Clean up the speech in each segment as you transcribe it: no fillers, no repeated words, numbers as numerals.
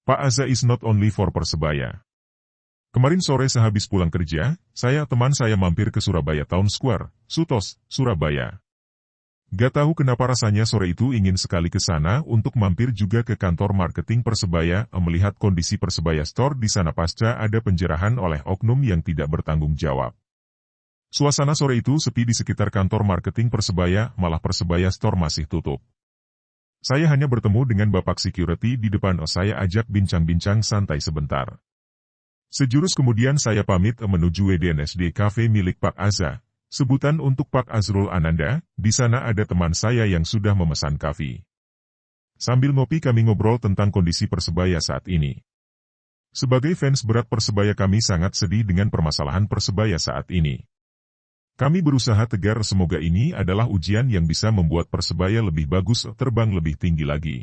Pak Aza is not only for Persebaya. Kemarin sore sehabis pulang kerja, teman saya mampir ke Surabaya Town Square, Sutos, Surabaya. Gak tahu kenapa rasanya sore itu ingin sekali ke sana untuk mampir juga ke kantor marketing Persebaya melihat kondisi Persebaya Store di sana pasca ada penjarahan oleh oknum yang tidak bertanggung jawab. Suasana sore itu sepi di sekitar kantor marketing Persebaya, malah Persebaya Store masih tutup. Saya hanya bertemu dengan Bapak Security di depan, saya ajak bincang-bincang santai sebentar. Sejurus kemudian saya pamit menuju WDNSD Cafe milik Pak Aza, sebutan untuk Pak Azrul Ananda. Di sana ada teman saya yang sudah memesan kafe. Sambil ngopi kami ngobrol tentang kondisi Persebaya saat ini. Sebagai fans berat Persebaya kami sangat sedih dengan permasalahan Persebaya saat ini. Kami berusaha tegar semoga ini adalah ujian yang bisa membuat Persebaya lebih bagus, terbang lebih tinggi lagi.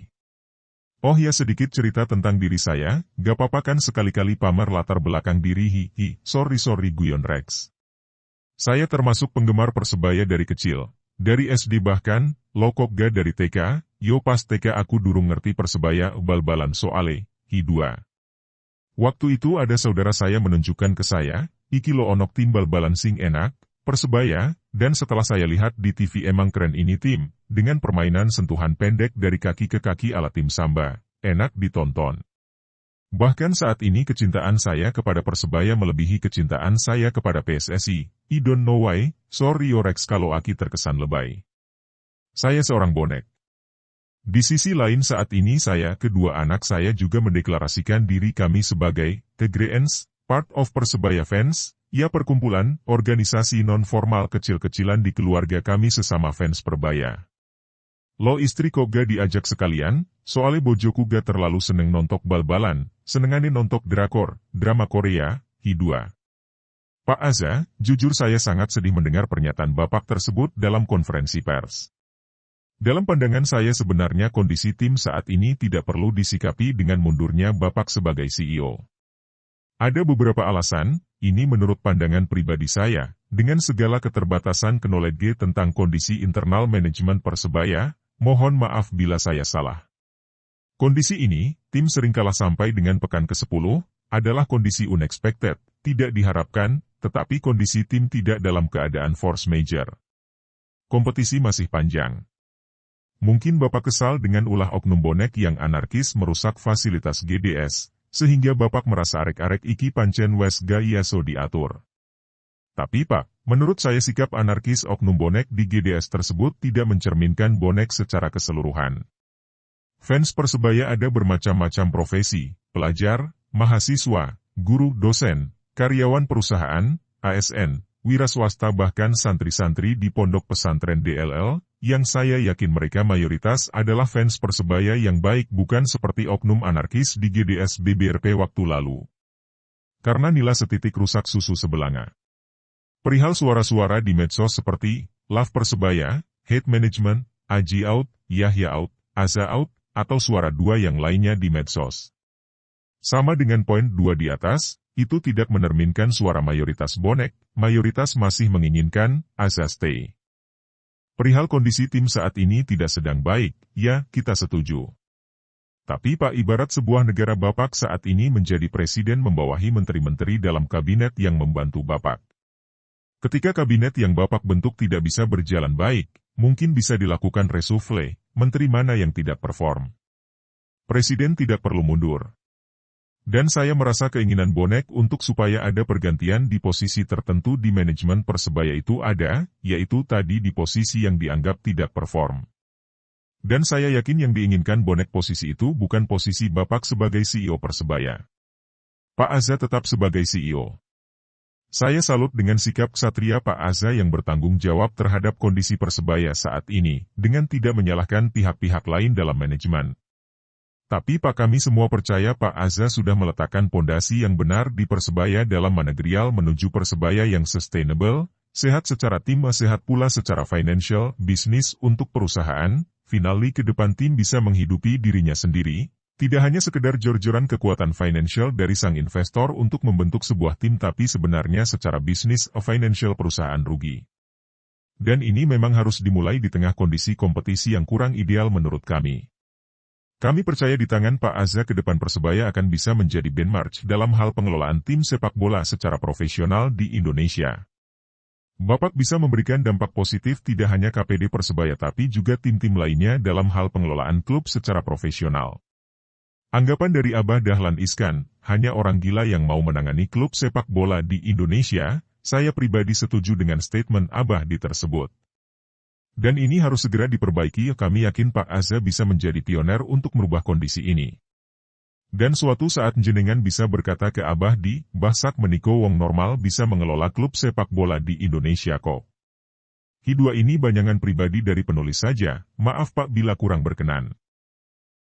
Oh ya, sedikit cerita tentang diri saya, gak apa-apa kan sekali-kali pamer latar belakang diri, sorry guyon Rex. Saya termasuk penggemar Persebaya dari kecil, dari SD bahkan, lokok gak dari TK, yo pas TK aku durung ngerti Persebaya bal-balan soale, 2. Waktu itu ada saudara saya menunjukkan ke saya, iki lo onok tim bal-balan sing enak, Persebaya, dan setelah saya lihat di TV emang keren ini tim, dengan permainan sentuhan pendek dari kaki ke kaki ala tim Samba, enak ditonton. Bahkan saat ini kecintaan saya kepada Persebaya melebihi kecintaan saya kepada PSSI, I don't know why, sorry Rex kalau aki terkesan lebay. Saya seorang bonek. Di sisi lain saat ini kedua anak saya juga mendeklarasikan diri kami sebagai, Tegreens, part of Persebaya fans, ya perkumpulan, organisasi non-formal kecil-kecilan di keluarga kami sesama fans Persebaya. Lo istri kok gak diajak sekalian, soalnya bojoku gak terlalu seneng nontok bal-balan, senengane nontok drakor, drama Korea, 2. Pak Aza, jujur saya sangat sedih mendengar pernyataan Bapak tersebut dalam konferensi pers. Dalam pandangan saya sebenarnya kondisi tim saat ini tidak perlu disikapi dengan mundurnya Bapak sebagai CEO. Ada beberapa alasan, ini menurut pandangan pribadi saya, dengan segala keterbatasan knowledge tentang kondisi internal manajemen Persebaya, mohon maaf bila saya salah. Kondisi ini, tim seringkala sampai dengan pekan ke-10, adalah kondisi unexpected, tidak diharapkan, tetapi kondisi tim tidak dalam keadaan force major. Kompetisi masih panjang. Mungkin Bapak kesal dengan ulah oknum bonek yang anarkis merusak fasilitas GDS, sehingga Bapak merasa arek-arek iki pancen wes ga iaso diatur. Tapi Pak, menurut saya sikap anarkis oknum bonek di GDS tersebut tidak mencerminkan bonek secara keseluruhan. Fans Persebaya ada bermacam-macam profesi, pelajar, mahasiswa, guru, dosen, karyawan perusahaan, ASN, wira swasta bahkan santri-santri di pondok pesantren DLL, yang saya yakin mereka mayoritas adalah fans Persebaya yang baik bukan seperti oknum anarkis di GDS BBRP waktu lalu. Karena nila setitik rusak susu sebelanga. Perihal suara-suara di medsos seperti, Love Persebaya, Hate Management, Aji out, Yahya out, Aza out, atau suara dua yang lainnya di medsos. Sama dengan poin 2 di atas, itu tidak menerminkan suara mayoritas bonek, mayoritas masih menginginkan Aza stay. Perihal kondisi tim saat ini tidak sedang baik, ya, kita setuju. Tapi Pak, ibarat sebuah negara Bapak saat ini menjadi presiden membawahi menteri-menteri dalam kabinet yang membantu Bapak. Ketika kabinet yang Bapak bentuk tidak bisa berjalan baik, mungkin bisa dilakukan reshuffle, menteri mana yang tidak perform. Presiden tidak perlu mundur. Dan saya merasa keinginan bonek untuk supaya ada pergantian di posisi tertentu di manajemen Persebaya itu ada, yaitu tadi di posisi yang dianggap tidak perform. Dan saya yakin yang diinginkan bonek posisi itu bukan posisi Bapak sebagai CEO Persebaya. Pak Aza tetap sebagai CEO. Saya salut dengan sikap ksatria Pak Aza yang bertanggung jawab terhadap kondisi Persebaya saat ini, dengan tidak menyalahkan pihak-pihak lain dalam manajemen. Tapi Pak, kami semua percaya Pak Aza sudah meletakkan pondasi yang benar di Persebaya dalam manajerial menuju Persebaya yang sustainable, sehat secara tim, sehat pula secara financial, bisnis untuk perusahaan, finally ke depan tim bisa menghidupi dirinya sendiri, tidak hanya sekedar jor-joran kekuatan financial dari sang investor untuk membentuk sebuah tim tapi sebenarnya secara bisnis, financial perusahaan rugi. Dan ini memang harus dimulai di tengah kondisi kompetisi yang kurang ideal menurut kami. Kami percaya di tangan Pak Azza ke depan Persebaya akan bisa menjadi benchmark dalam hal pengelolaan tim sepak bola secara profesional di Indonesia. Bapak bisa memberikan dampak positif tidak hanya KPD Persebaya tapi juga tim-tim lainnya dalam hal pengelolaan klub secara profesional. Anggapan dari Abah Dahlan Iskan, hanya orang gila yang mau menangani klub sepak bola di Indonesia. Saya pribadi setuju dengan statement Abah di tersebut. Dan ini harus segera diperbaiki. Kami yakin Pak Azza bisa menjadi pioner untuk merubah kondisi ini. Dan suatu saat jenengan bisa berkata ke Abah di, Bahsak meniko wong normal bisa mengelola klub sepak bola di Indonesia kok. Kedua ini banyangan pribadi dari penulis saja, maaf Pak bila kurang berkenan.